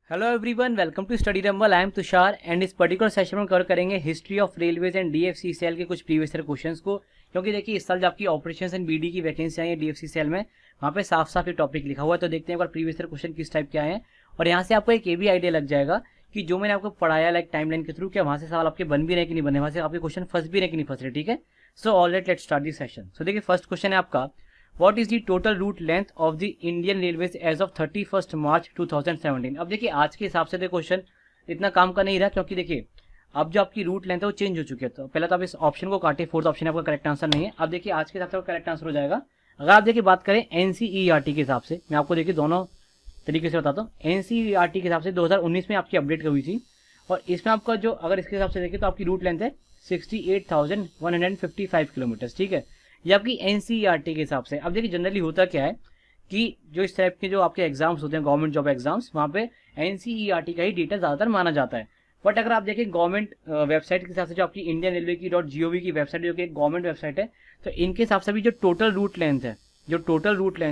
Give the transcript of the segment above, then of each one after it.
Hello everyone, welcome to Study Rumble. I am Tushar and इस particular session में cover करेंगे history of railways and DFCCL के कुछ previous year questions को। क्योंकि देखिए इस साल जो आपकी ऑपरेशंस एंड बीडी की वैकेंसी आई है डीएफसीसीएल में, वहाँ पे साफ साफ ये टॉपिक लिखा हुआ है। तो देखते हैं एक बार प्रीवियस ईयर क्वेश्चन किस टाइप के आए हैं, और यहाँ से आपको एक ये भी आइडिया लग जाएगा कि जो मैंने आपको पढ़ाया लाइक टाइमलाइन के थ्रू, क्या वहाँ से सवाल आपके बन भी रहे कि नहीं बने, वहाँ से आपके क्वेश्चन फंस भी रहे कि नहीं फंस रहे। ठीक है, so alright, let's start this session. So देखिए फर्स्ट क्वेश्चन है आपका, What is the total route length of the Indian Railways as of 31st March 2017? अब देखिए आज के हिसाब से तो क्वेश्चन इतना काम का नहीं रहा, क्योंकि देखिए अब जो आपकी रूट लेंथ है वो चेंज हो चुकी है। तो पहले तो आप इस ऑप्शन को काटिए, फोर्थ ऑप्शन आपका करेक्ट आंसर नहीं है। अब देखिए आज के हिसाब से करेक्ट आंसर हो जाएगा। अगर आप देखिए बात करें एनसीईआरटी के हिसाब से, मैं आपको देखिए दोनों तरीके से बताता हूँ। एनसीईआरटी के हिसाब से 2019 में आपकी अपडेट हुई थी, और इसमें आपका जो अगर इसके हिसाब से देखिए तो आपकी रूट लेंथ है 68,155 किलोमीटर। ठीक है, ये आपकी एनसीईआरटी के हिसाब से। अब देखिए जनरली होता क्या है कि जो इस टाइप के जो आपके एग्जाम्स होते हैं गवर्नमेंट जॉब एग्जाम्स, वहाँ पे एनसीईआरटी का ही डेटा ज़्यादातर माना जाता है। बट अगर आप देखें गवर्नमेंट वेबसाइट के हिसाब से, जो आपकी इंडियन रेलवे की .gov की वेबसाइट जो कि एक गवर्नमेंट वेबसाइट है, तो इनके हिसाब से भी जो टोटल रूट लेंथ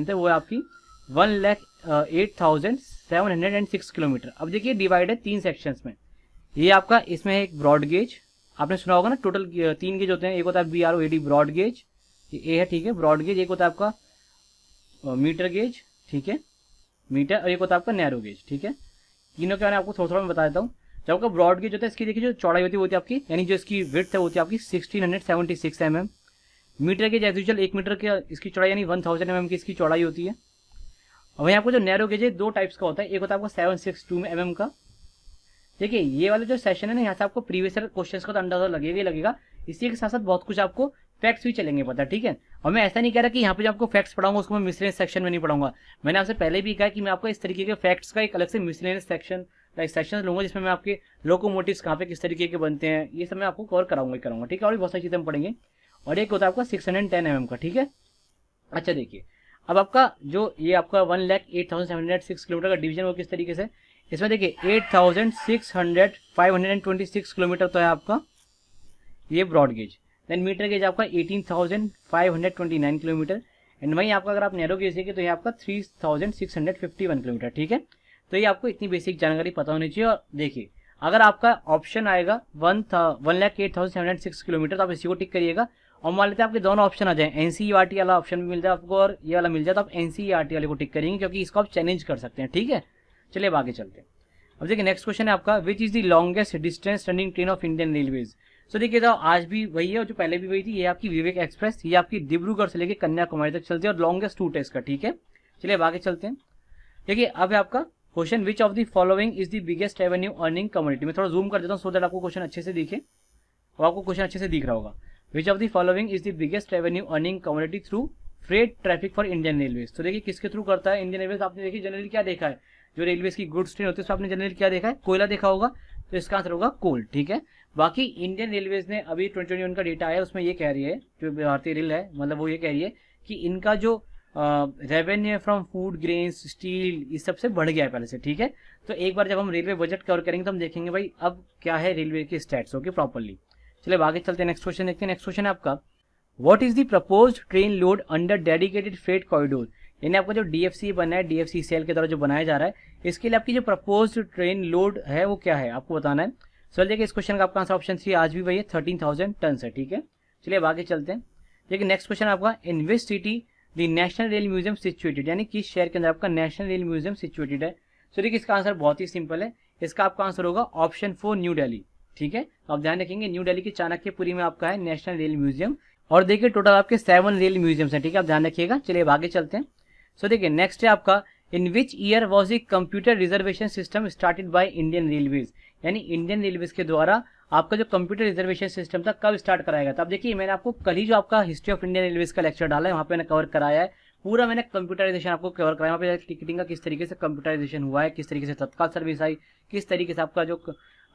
है वो है आपकी 1,08,706 किलोमीटर। अब देखिए डिवाइड है 3 सेक्शंस में। ये आपका इसमें है एक ब्रॉड गेज, आपने सुना होगा ना, टोटल 3 गेज होते हैं। एक होता है BROAD ब्रॉड गेज, ये है ठीक है ब्रॉड गेज। एक होता है आपका मीटर गेज, ठीक है मीटर, और एक होता है आपका नैरो गेज। ठीक है, तीनों के बारे में आपको थोड़ा थोड़ा मैं बता देता हूँ। जब आपका ब्रॉड गेज होता है, इसकी देखिए जो चौड़ाई होती है वो होती है आपकी, यानी जो इसकी विड्थ है वो होती है आपकी 1676 mm। Metre gauge as usual 1 metre की इसकी चौड़ाई यानी 1000 mm की इसकी चौड़ाई होती है। और वहीं आपको जो नैरो गेज है 2 टाइप्स का होता है। एक होता है आपका 762 mm का। देखिए ये वाला जो सेशन है ना, यहाँ से आपको प्रीवियस ईयर क्वेश्चंस का तो अंदाजा लगेगा। इसी के साथ साथ बहुत कुछ आपको फैक्ट्स भी चलेंगे पता, ठीक है। और मैं ऐसा नहीं कह रहा कि यहाँ पे जो आपको फैक्ट्स पढ़ाऊंगा उसको मैं मिसलेनियस सेक्शन में नहीं पढ़ाऊंगा। मैंने आपसे पहले भी कहा कि मैं आपको इस तरीके के फैक्ट्स का एक अलग से मिसलेनियस सेक्शन लूंगा, जिसमें मैं आपके लोकोमोटिव्स कहाँ पे किस तरीके के बनते हैं ये सब मैं आपको कवर कराऊंगा, ठीक है। और भी बहुत सारी चीजें हम पढ़ेंगे। और एक होता है आपका 610 mm का, ठीक है। अच्छा देखिए अब आपका जो ये आपका 1,08,706 किलोमीटर का डिवीजन वो किस तरीके से, इसमें देखिए 8,600,526 किलोमीटर तो है आपका ये broad gauge. Then metre gauge आपका 18,529 किलोमीटर। एंड वहीं आपका अगर आप नैरो गेज देखें तो ये आपका 3,651 किलोमीटर। ठीक है, तो ये आपको इतनी बेसिक जानकारी पता होनी चाहिए। और देखिए अगर आपका ऑप्शन आएगा 1,08,706 किलोमीटर, तो आप इसी को टिक करिएगा। और मान लेते हैं आपके दोनों ऑप्शन आ जाए, एनसीईआरटी वाला ऑप्शन भी मिल जाए आपको और ये वाला मिल जाए, तो आप एनसीईआरटी वाले को टिक करेंगे, क्योंकि इसको आप चैलेंज कर सकते हैं। ठीक है, चलिए अब आगे चलते हैं। अब देखिए नेक्स्ट क्वेश्चन है आपका, which is the longest distance running train of Indian railways. So देखिए तो आज भी वही है और जो पहले भी वही थी, ये आपकी विवेक एक्सप्रेस। ये आपकी डिब्रूगढ़ से लेकर कन्याकुमारी तक चलती है और लॉन्गेस्ट रूट है इसका। ठीक है, चलिए अब आगे चलते हैं। देखिए अब है आपका question, which of the following is the biggest revenue earning community. मैं थोड़ा जूम कर देता हूँ सो दैट आपको क्वेश्चन अच्छे से दिखे, और आपको क्वेश्चन अच्छे से दिख रहा होगा। विच of the following is the biggest revenue earning community through freight traffic for Indian railways. तो देखिए किसके थ्रू करता है इंडियन रेलवेज। आपने देखिए जनरली क्या देखा है, जो रेलवेज की गुड्स ट्रेन होती है उसमें आपने जनरली क्या देखा है, कोयला देखा होगा, तो इसका आंसर होगा कोल। ठीक है, बाकी इंडियन रेलवेज ने अभी 2021 का डेटा आया उसमें ये कह रही है, जो भारतीय रेल है मतलब वो ये कह रही है कि इनका जो revenue from food grains steel इस सबसे बढ़ गया है पहले से। ठीक है, तो एक बार जब हम रेलवे बजट कवर करेंगे तो हम देखेंगे भाई अब क्या है रेलवे की स्टैट्स ओके प्रॉपरली। चलिए आगे चलते हैं, नेक्स्ट क्वेश्चन देखते हैं। नेक्स्ट क्वेश्चन है आपका, what is the proposed train load under dedicated freight corridor. यानी आपका जो डीएफसी बना है, डीएफसीसीएल के द्वारा जो बनाया जा रहा है, इसके लिए आपकी जो प्रपोज्ड ट्रेन लोड है वो क्या है आपको बताना है। सो देखिए इस क्वेश्चन का आपका आंसर ऑप्शन सी आज भी वही है, 13,000 टन है। ठीक है, चलिए अब आगे चलते हैं। देखिए नेक्स्ट क्वेश्चन आपका, in which city the national rail museum situated, यानी किस शहर के अंदर आपका नेशनल रेल म्यूजियम सिचुएटेड है। सो देखिए इसका आंसर बहुत ही सिंपल है, इसका आपका आंसर होगा ऑप्शन 4 न्यू दिल्ली। ठीक है, तो आप ध्यान रखेंगे न्यू दिल्ली की चाणक्यपुरी में आपका है नेशनल रेल म्यूजियम। और देखिए टोटल आपके 7 रेल म्यूजियम्स हैं। ठीक है, आप ध्यान रखिएगा। चलिए अब आगे चलते हैं। सो देखिए नेक्स्ट है आपका, in which year was the computer reservation system started by Indian railways. यानी इंडियन रेलवेज के द्वारा आपका जो कंप्यूटर रिजर्वेशन सिस्टम था कब स्टार्ट कराया गया था। अब देखिए मैंने आपको कल ही जो आपका हिस्ट्री ऑफ इंडियन रेलवेज का लेक्चर डाला है वहाँ पे मैंने कवर कराया है पूरा, मैंने कंप्यूटराइजेशन आपको कवर कराया। वहाँ पे टिकटिंग का किस तरीके से कंप्यूटराइजेशन हुआ है, किस तरीके से तत्काल सर्विस आई, किस तरीके से आपका जो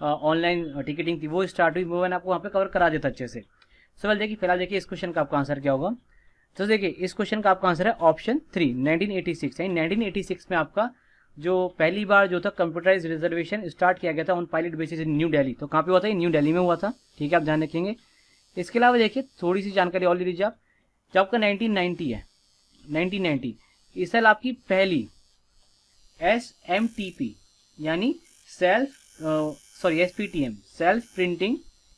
ऑनलाइन टिकटिंग थी वो स्टार्ट हुई, वो मैंने आपको वहाँ पे कवर करा देता अच्छे से। सवाल देखिए फिलहाल देखिए इस क्वेश्चन का आपका आंसर क्या होगा। तो देखिए इस क्वेश्चन का आपका आंसर है ऑप्शन 3 1986। 1986 में आपका जो पहली बार जो था कंप्यूटराइज रिजर्वेशन स्टार्ट किया गया था on pilot basis in new Delhi. तो कहाँ पे हुआ था, न्यू दिल्ली में हुआ था। ठीक है, आप ध्यान रखेंगे। इसके अलावा देखिए थोड़ी सी जानकारी और ले लीजिए आप, जब आपका 1990 है, 1990 इस साल आपकी पहली SMTP यानी SPTM, self printing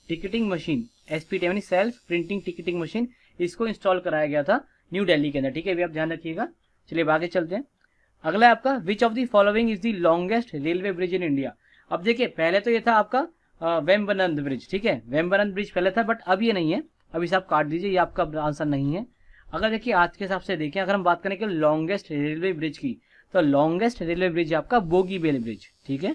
ticketing machine, SPTM यानी सेल्फ प्रिंटिंग टिकटिंग मशीन, इसको इंस्टॉल कराया गया था न्यू दिल्ली के अंदर, ठीक है, भी आप ध्यान रखिएगा। चलिए आगे चलते हैं। अगला है आपका which of the following is the longest railway bridge in India. अब देखिए पहले तो ये था आपका वेम्बनाड ब्रिज, ठीक है, वेम्बनाड ब्रिज पहले था, बट अब ये नहीं है, अभी से आप काट दीजिए, ये आपका आंसर नहीं है। अगर देखिए आज के हिसाब से देखें, अगर हम बात करें कि लॉन्गेस्ट रेलवे ब्रिज की, तो लॉन्गेस्ट रेलवे ब्रिज है आपका बोगीबील ब्रिज, ठीक है,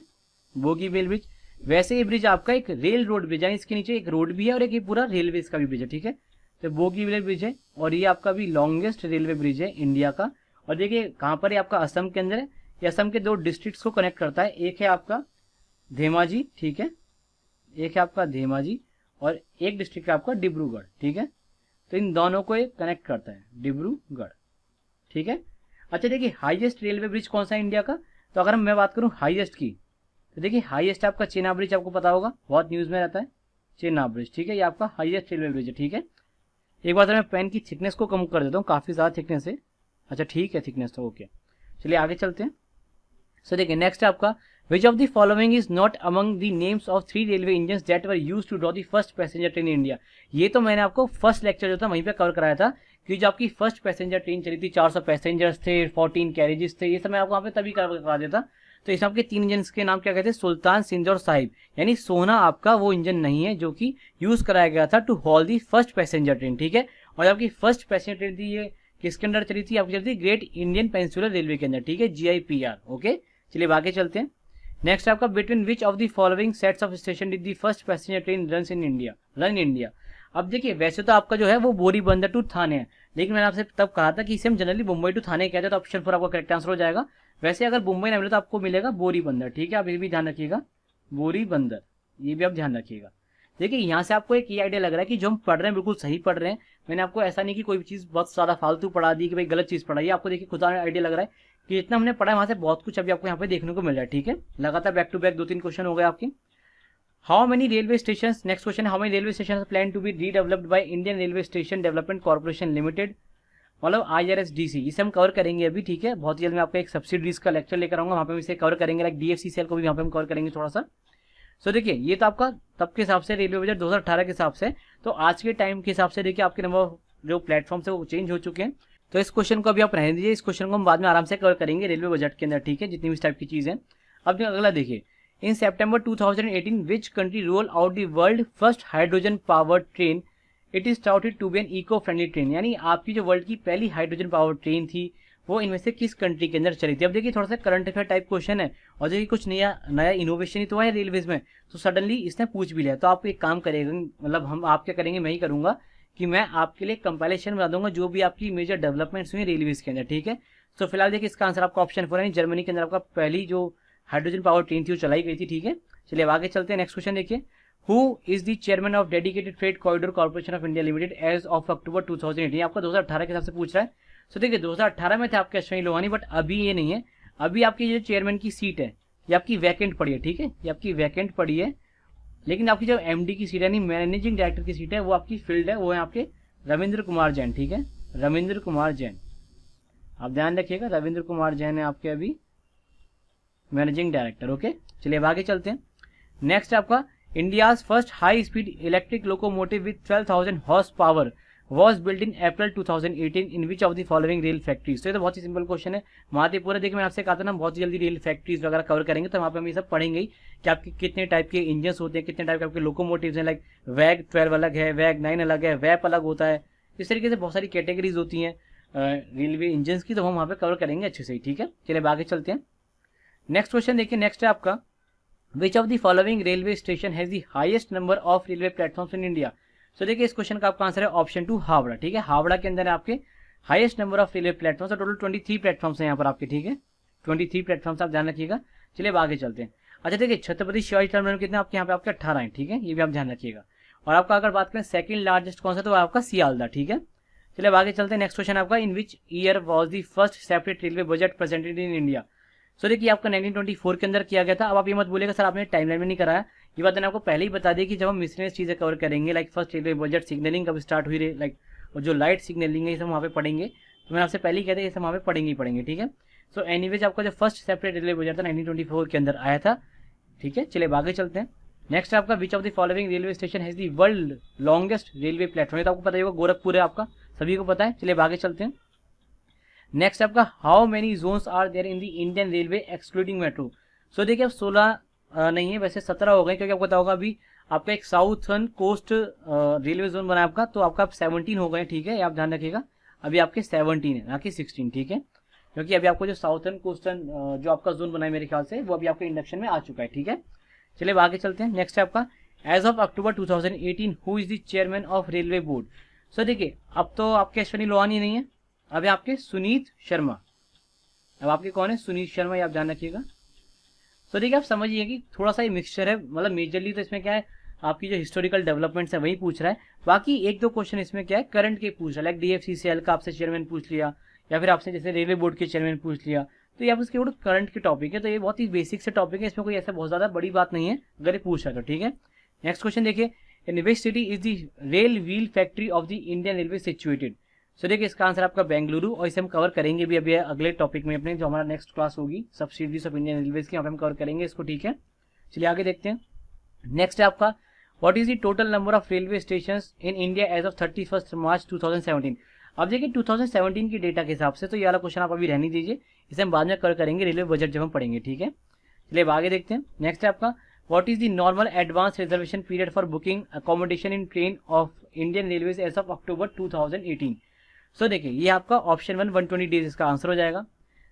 बोगीबील ब्रिज। वैसे ये ब्रिज आपका एक रेल रोड ब्रिज है, इसके नीचे एक रोड भी है और एक ये पूरा रेलवे का भी ब्रिज है, ठीक है, तो बोगीबील ब्रिज है और ये आपका भी लॉन्गेस्ट रेलवे ब्रिज है इंडिया का। और देखिए कहाँ पर है, आपका असम के अंदर है, ये असम के 2 डिस्ट्रिक्ट्स को कनेक्ट करता है, एक है आपका धेमाजी, ठीक है, एक है आपका धेमाजी और एक डिस्ट्रिक्ट है आपका डिब्रूगढ़, ठीक है, तो इन दोनों को ये कनेक्ट करता है, डिब्रूगढ़, ठीक है। अच्छा देखिए हाईएस्ट रेलवे ब्रिज कौन सा है इंडिया का, तो अगर मैं बात करूं हाईएस्ट की, तो देखिए हाईएस्ट आपका चेनाब ब्रिज, आपको पता होगा, बहुत न्यूज में रहता है चेनाब ब्रिज, ठीक है, ये आपका हाईएस्ट रेलवे ब्रिज है, ठीक है। एक बार मैं पेन की थिकनेस को कम कर देता हूँ, काफी ज्यादा थिकनेस है, अच्छा ठीक है थिकनेस तो ओके। चलिए आगे चलते हैं। सो देखिए नेक्स्ट है आपका which of the following is not among the names of 3 railway engine that were used to draw the first passenger train in India. ये तो मैंने आपको फर्स्ट लेक्चर जो था वहीं पे कवर कराया था कि जो आपकी फर्स्ट पैसेंजर ट्रेन चली थी, 400 पैसेंजर्स थे, 14 कैरेजेस थे, ये सब मैं आपको वहाँ पे तभी करा देता। तो इसमें आपके 3 इंजन के नाम क्या कहते हैं, सुल्तान, सिंध और साहिब, यानी सोना आपका वो इंजन नहीं है जो कि यूज कराया गया था to haul the first passenger train, ठीक है। और आपकी फर्स्ट पैसेंजर ट्रेन थी ये किसके अंदर चली थी, आपकी चली थी ग्रेट इंडियन पेनिनसुलर रेलवे के अंदर, ठीक है, GIPR, ओके। चलिए आगे चलते हैं। नेक्स्ट आपका between which of the following sets of station did the first passenger train run in India. अब देखिए वैसे तो आपका जो है वो बोरीबंदर टू थाने है, लेकिन मैंने आपसे तब कहा था कि इसे हम जनरली मुंबई टू थाने कहते हैं, तो ऑप्शन 4 आपका करेक्ट आंसर हो जाएगा। वैसे अगर मुंबई ना मिले तो आपको मिलेगा बोरीबंदर, ठीक है, आप ये भी ध्यान रखिएगा, बोरीबंदर, ये भी आप ध्यान रखिएगा। देखिए यहाँ से आपको एक ये आइडिया लग रहा है कि जो हम पढ़ रहे हैं बिल्कुल सही पढ़ रहे हैं, मैंने आपको ऐसा नहीं कि कोई चीज़ बहुत सारा फालतू पढ़ा दी कि भाई गलत चीज़ पढ़ाई, आपको देखिए खुद आइडिया लग रहा है कि जितना हमने पढ़ा है वहाँ से बहुत कुछ अभी आपको यहाँ पे देखने को मिल रहा है, ठीक है। लगातार बैक टू बैक 2-3 क्वेश्चन हो गए आपके। How many railway station, next question है, how many railway station plan to be redeveloped by Indian railway station development corporation limited, मतलब IRSDC, इसे हम कवर करेंगे अभी, ठीक है। बहुत ही जल्द मैं आपको एक सब्सिडीज का लेक्चर लेकर आऊंगा, वहाँ पे हम इसे कवर करेंगे, लाइक DFCCL को भी वहाँ पे हम कवर करेंगे थोड़ा सा। सो देखिए ये तो आपका तब के हिसाब से रेलवे बजट 2018 के हिसाब से, तो आज के टाइम के हिसाब से देखिए आपके नंबर जो प्लेटफॉर्म से वो चेंज हो चुके हैं, तो इस क्वेश्चन को अभी आप रहने दीजिए, इस क्वेश्चन को हम बाद में आराम से कवर करेंगे रेलवे बजट के अंदर, ठीक है, जितनी भी इस टाइप की चीज़ है। अब अगला देखिए, in September 2018 which country roll out the world first hydrogen powered train, it is touted to be an eco friendly train, यानी आपकी जो वर्ल्ड की पहली हाइड्रोजन पावर्ड ट्रेन थी वो इनमें से किस कंट्री के अंदर चली थी। अब देखिए थोड़ा सा करंट अफेयर टाइप क्वेश्चन है और देखिए कुछ नया इनोवेशन ही तो है रेलवेज में, तो सडनली इसने पूछ भी लिया, तो आप एक काम करेंगे, मतलब हम आप क्या करेंगे, मैं ही करूंगा कि मैं आपके लिए कंपाइलेशन बना दूंगा जो भी आपकी मेजर डेवलपमेंट्स हुई रेलवेज के अंदर, ठीक है। तो फिलहाल देखिए इसका आंसर आपका ऑप्शन 4 है, जर्मनी के अंदर आपका पहली जो हाइड्रोजन पावर ट्रेन थी वो चलाई गई थी, ठीक है। चलिए अब आगे चलते हैं, नेक्स्ट क्वेश्चन देखिए, who is the chairman of dedicated freight corridor corporation of India limited as of October 2018, आपका 2018 के हिसाब से पूछ रहा है। तो देखिए 2018 में थे आपके अश्विनी लोहानी, बट अभी ये नहीं है, अभी आपकी जो चेयरमैन की सीट है ये आपकी वैकेंट पड़ी है, ठीक है, ये आपकी वैकेंट पड़ी है, लेकिन आपकी जो MD की सीट है यानी मैनेजिंग डायरेक्टर की सीट है वो आपकी फील्ड है, वो है आपके रविंद्र कुमार जैन, ठीक है, रविंद्र कुमार जैन, आप ध्यान रखिएगा, रविंद्र कुमार जैन है आपके अभी मैनेजिंग डायरेक्टर, ओके। चलिए अब आगे चलते हैं। नेक्स्ट आपका India's first high speed electric locomotive with 12,000 horse power was build in April 2018 in which of the following rail factories. तो ये तो बहुत ही सिंपल क्वेश्चन है, महादेवपुरा देखिए मैं आपसे कहा था ना बहुत जल्दी रेल फैक्ट्रीज वगैरह कवर करेंगे, तो वहाँ पे हम ये सब पढ़ेंगे ही कि आपके कितने टाइप के इंजन होते हैं, कितने टाइप के आपके लोकोमोटिव्स हैं, लाइक वैग 12 अलग है, वैग 9 अलग है, वैप अलग होता है, इस तरीके से बहुत सारी कैटेगरीज होती हैं रेलवे इंजन की, तो हम वहाँ पे कवर करेंगे अच्छे से, ठीक है। चलिए आगे चलते हैं। नेक्स्ट क्वेश्चन देखिए, नेक्स्ट है आपका which of the following railway station has the highest number of railway platforms in India. तो देखिए इस क्वेश्चन का आपका आंसर है ऑप्शन 2 हावड़ा, ठीक है, हावड़ा के अंदर है आपके highest number of railway platforms, total 23 platforms हैं यहाँ पर आपके, ठीक है, 23 प्लेटफॉर्म्स आप ध्यान रखिएगा। चलिए आगे चलते हैं। अच्छा देखिए छत्रपति शिवाजी टर्मिनल कितने आपके यहाँ पे आपके 18 हैं, ठीक है, ये भी आप ध्यान रखिएगा। और आपका अगर बात करें सेकंड लार्जेस्ट कौन सा, तो आपका सियालदा, ठीक है। चलिए आगे चलते हैं। नेक्स्ट क्वेश्चन आपका in which year was the first separate railway budget presented in India. So देखिए आपका 1924 के अंदर किया गया था। अब आप ये मत बोलेगा सर आपने टाइमलाइन में नहीं कराया, ये बात मैंने आपको पहले ही बता दी कि जब हम मिसलेनियस चीज़ें कवर करेंगे, like first railway budget, signalling कब स्टार्ट हुई लाइक, और जो लाइट सिग्नलिंग है ये सब वहाँ पे पढ़ेंगे, तो मैंने आपसे पहले ही कहते हैं ये सब वहाँ पे पढ़ेंगे ही पढ़ेंगे, ठीक है। सो एनीवेज आपका जो फर्स्ट सेपरेट रेलवे बजट था 1924 के अंदर आया था। ठीक है, चलिए आगे चलते हैं। नेक्स्ट आपका which of the following railway station has the world longest railway platform, तो आपको पता ही होगा गोरखपुर है आपका, सभी को पता है। चलिए आगे चलते हैं। नेक्स्ट आपका how many zones are there in the Indian railway excluding metro. So देखिए अब 16 नहीं है, वैसे 17 हो गए, क्योंकि आपको पता होगा अभी आपका एक साउथर्न कोस्ट रेलवे जोन बना है आपका, तो आपका 17 हो गए। ठीक है, आप ध्यान रखिएगा, अभी आपके 17 है ना कि 16। ठीक है, क्योंकि अभी आपको जो साउथर्न कोस्टर्न जो आपका जोन बना है मेरे ख्याल से वो अभी आपके इंडक्शन में आ चुका है। ठीक है, चलिए आगे चलते हैं। नेक्स्ट है आपका as of October 2018 who is the chairman of railway board. So देखिए अब तो आपके अश्वनी लोहानी नहीं है, अब आपके सुनीत शर्मा। अब आपके कौन है? सुनीत शर्मा, ये आप ध्यान रखिएगा। सो देखिए आप समझिए कि थोड़ा सा ये मिक्सचर है, मतलब मेजरली तो इसमें क्या है आपकी जो हिस्टोरिकल डेवलपमेंट्स है वही पूछ रहा है, बाकी एक दो क्वेश्चन इसमें क्या है करंट के पूछ रहा है, लाइक DFCCL का आपसे चेयरमैन पूछ लिया, या फिर आपसे जैसे रेलवे बोर्ड के चेयरमैन पूछ लिया, तो ये आप उसके ऊपर करंट के टॉपिक है, तो ये बहुत ही बेसिक से टॉपिक है, इसमें कोई ऐसा बहुत ज्यादा बड़ी बात नहीं है अगर ये पूछ रहा है तो। ठीक है, नेक्स्ट क्वेश्चन देखिए, in which city is the rail wheel factory of the Indian railway situated. So देखिए इसका आंसर आपका बेंगलुरु, और इसे हम कवर करेंगे भी अभी अगले टॉपिक में अपने, जो हमारा नेक्स्ट क्लास होगी सब्सिडीज ऑफ इंडियन रेलवेज की, यहाँ पे हम कवर करेंगे इसको। ठीक है, चलिए आगे देखते हैं। नेक्स्ट है आपका what is the total number of railway station in India as of 31 March 2017। अब देखिए 2017 की डेटा के हिसाब से तो ये वाला क्वेश्चन आप अभी रहने दीजिए, इसे हम बाद में कवर करेंगे रेलवे बजट जब हम पढ़ेंगे। ठीक है, चलिए आगे देखते हैं। नेक्स्ट है आपका what is the normal advance reservation period for booking accommodation in train of Indian railways as of October 2018। So देखिए ये आपका ऑप्शन 120 डेज इसका आंसर हो जाएगा।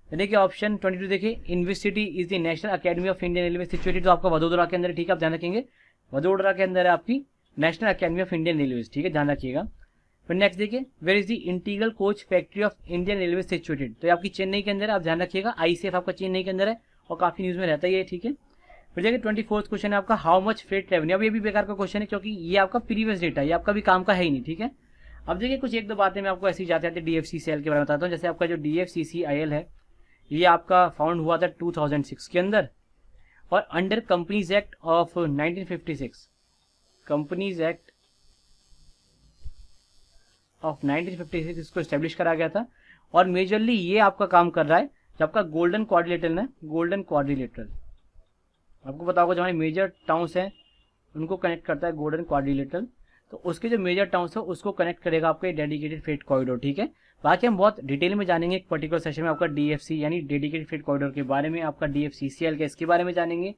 देखिए ऑप्शन 22 देखिए in which city is the national academy of Indian railway situated, तो आपका वडोदरा के अंदर। ठीक है, आप ध्यान रखेंगे वडोदरा के अंदर है आपकी national academy of Indian railways. ठीक है, ध्यान रखिएगा। फिर नेक्स्ट देखिए where is the integral coach factory of Indian railway situated, तो ये आपकी चेन्नई के अंदर है, आप ध्यान रखिएगा। ICF आपका चेन्नई के अंदर है और काफी न्यूज में रहता है ये। ठीक है, फिर देखिए 24th क्वेश्चन है आपका हाउ मच फ्रेट रेवेन्यू। अब ये भी बेकार का क्वेश्चन है क्योंकि ये आपका प्रीवियस डेटा, ये आपका भी काम का है ही नहीं। ठीक है, अब देखिए कुछ एक दो बातें मैं आपको ऐसी जाते जाते DFCCL के बारे में बताता हूँ। जैसे आपका जो DFCCIL है ये आपका फाउंड हुआ था 2006 के अंदर, और under companies act of 1956, companies act of 1956 इसको स्टैब्लिश करा गया था। और मेजरली ये आपका काम कर रहा है जो आपका गोल्डन क्वाड्रिलेटरल है, गोल्डन क्वाड्रिलेटरल आपको पता होगा जो हमारे मेजर टाउन्स हैं उनको कनेक्ट करता है गोल्डन क्वाड्रिलेटरल, तो उसके जो मेजर टाउन्स है उसको कनेक्ट करेगा आपका डेडिकेटेड फ्रेट कॉरिडोर। ठीक है, बाकी हम बहुत डिटेल में जानेंगे एक पर्टिकुलर सेशन में आपका DFC यानी डेडिकेटेड फ्रेट कॉरिडोर के बारे में, आपका DFCCL के इसके बारे में जानेंगे।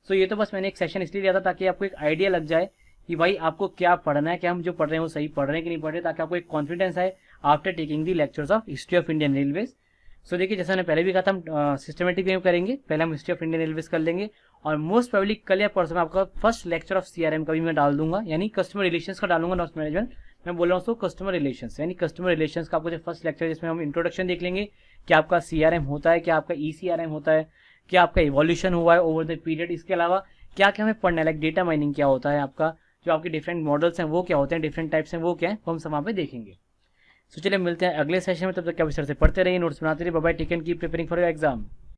सो ये तो बस मैंने एक सेशन इसलिए लिया था ताकि आपको एक आइडिया लग जाए कि भाई आपको क्या पढ़ना है, क्या हम जो पढ़ रहे हैं वो सही पढ़ रहे हैं कि नहीं पढ़ रहे, ताकि आपको एक कॉन्फिडेंस आए after taking the lectures of history of Indian railways. So देखिए जैसा मैंने पहले भी कहा था हम सिस्टमेटिक वे में करेंगे, पहले हम हिस्ट्री ऑफ इंडियन रेलवेज कर लेंगे, और मोस्ट प्रोबेबली कल या परसों में आपका फर्स्ट लेक्चर ऑफ CRM का भी मैं डाल दूंगा, यानी कस्टमर रिलेशंस का डालूंगा, नॉट मैनेजमेंट। मैं बोल रहा हूँ कस्टमर रिलेशंस, यानी कस्टमर रिलेशंस का आपको जो फर्स्ट लेक्चर जिसमें हम इंट्रोडक्शन देख लेंगे, क्या आपका CRM होता है, क्या आपका ECRM होता है, क्या आपका इवोल्यूशन हुआ है ओवर द पीरियड, इसके अलावा क्या क्या हमें पढ़ना है, लाइक डेटा माइनिंग क्या होता है, आपका जो आपके डिफरेंट मॉडल्स हैं वो क्या होते हैं, डिफरेंट टाइप्स हैं वो क्या है, वो हम सब वहाँ पे देखेंगे। सो चलिए मिलते हैं अगले सेशन में, तब तक क्या विषय से पढ़ते रहिए, नोट्स बनाते रहिए। Bye bye, take and keep preparing for your exam.